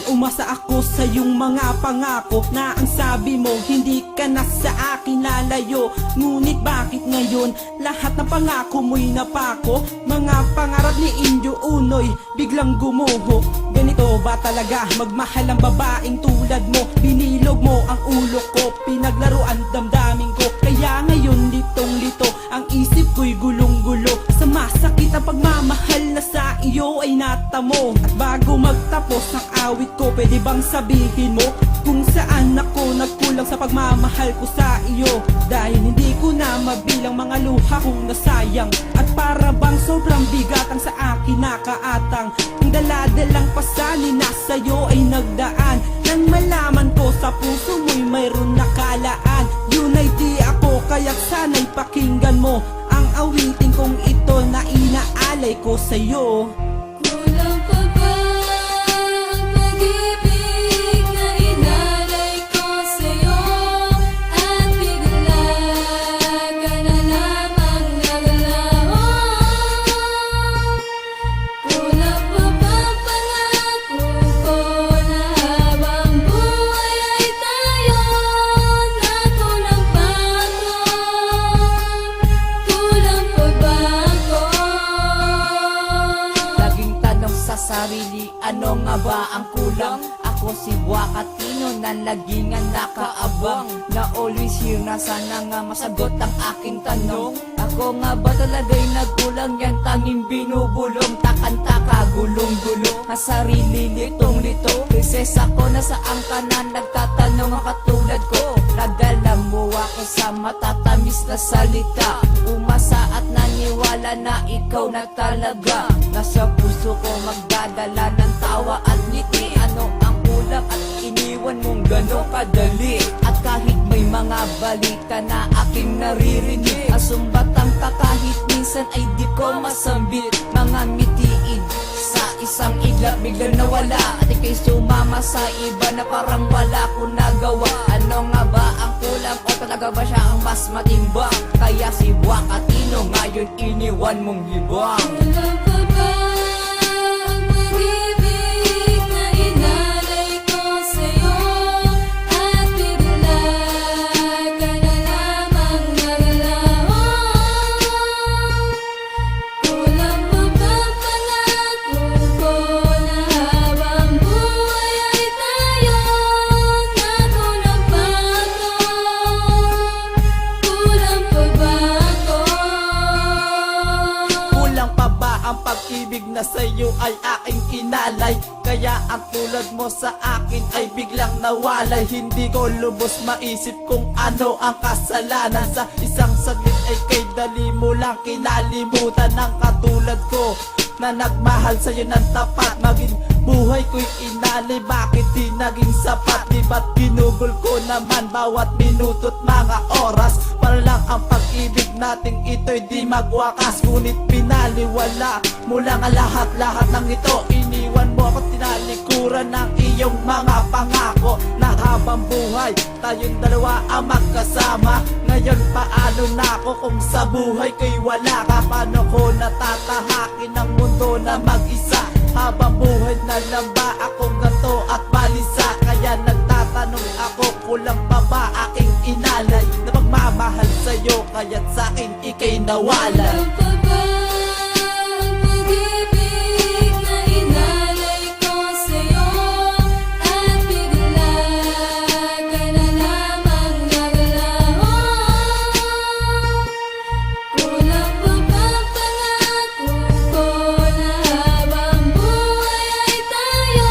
Umasa ako sa iyong mga pangako na ang sabi mo hindi ka na sa akin lalayo. Ngunit bakit ngayon lahat ng pangako mo'y napako? Mga pangarap ni Indio Unoy biglang gumuho. Ganito ba talaga magmahal ang babaeng tulad mo? Binilog mo ang ulo ko, pinaglaruan damdamin ko. Kaya ngayon litong-lito ang isip ko'y gulong-gulo. Sa masakit ang pagmamahal na sa iyo ay natamo. At bago magtapos ang awit ko, pwede bang sabihin mo kung saan ako nagkulang sa pagmamahal ko sa iyo? Dahil hindi ko na mabilang mga luha kong nasayang. At para bang sobrang bigat ang sa akin nakaatang. Ang daladalang pasanin na sa'yo ay nagdaan. Nang malaman ko sa puso mo'y mayroon nakalaan. Yun ay di ako, kaya't sana'y pakinggan mo ang awitin kong ito na inaalay ko sa'yo. Kulang pa ba ang pag-ibig na inalay ko sa'yo? At bigla ka na lamang naglaho. Kulang pa ba pangako ko na habang buhay ay tayo natulog pa ako? Kulang pa ba ako? Laging tanong sa sarili, ano nga ba ang kulang? Ako si Wakatino na lagi nga nakaabang, na always here na sana nga masagot ang aking tanong. Ako nga ba talaga'y nagkulang? Yan tanging binubulong, takantaka, gulong-gulo ang sarili litong-lito. Prinsesa ko na saan ka na nagtatanong ang katulad ko? Nadala mo ako sa matatamis na salita, umasa at naniwala na ikaw na talaga. Nasa puso ko magdadala ng tawa at ngiti. Ano ang kulang at iniwan mong gano'ng kadali? At kahit may mga balita na aking naririnig, asumbatan ka kahit minsan ay di ko masambit. Mga mitiin sa isang iglap biglang nawala, at ika'y sumama sa iba na parang wala ko nagawa. Ano nga ba ang kulang, o talaga ba siya ang mas matimbang? Kaya si Wakatino ngayon iniwan mong libang. Kulang pa ba ang pag-ibig na inalay ko sa'yo? At bigla ka na lamang naglaho. Kulang pa ba pangako ko na habang buhay ay tayo natulog pa ako? Kulang pa ba ako? Kulang pa ba ang pag-ibig na sa'yo ay aking inalay? Kaya ang tulad mo sa akin ay biglang nawalay. Hindi ko lubos maisip kung ano ang kasalanan. Sa isang saglit ay kay dali mo lang kinalimutan ang katulad ko na nagmahal sa'yo ng tapat. Maging buhay ko'y inalay, bakit di naging sapat? Di ba't ginugol ko naman bawat minuto't mga oras? Para lang ang pag-ibig nating ito'y di magwakas. Ngunit pinaliwala mo lang ang lahat-lahat ng ito. Iniwan mo ako, tinalikuran ng iyong mga pangako na habang buhay tayong dalawa ang magkasama. Ngayon paano na ako kung sa buhay ko'y wala ka? Paano ko natatahakin ang mundo na mag-isa? Habang buhay na lang ba akong ganto at balisa? Kaya nagtatanong ako, kulang pa ba aking inalay na pagmamahal sa'yo? Kaya't sa'kin ika'y nawala. Kulang pa ba ang pag-ibig na inalay ko sa'yo? At bigla ka na lamang naglaho. Kulang pa ba pangako ko na habang buhay ay tayo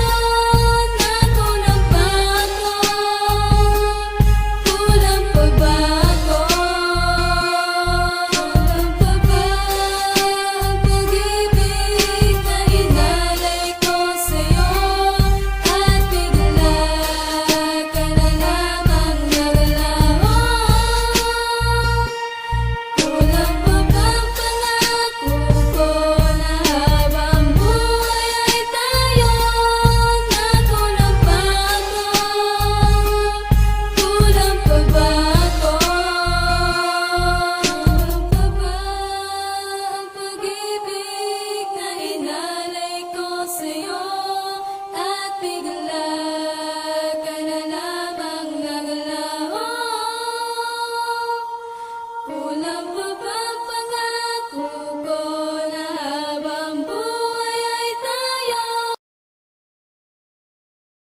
ba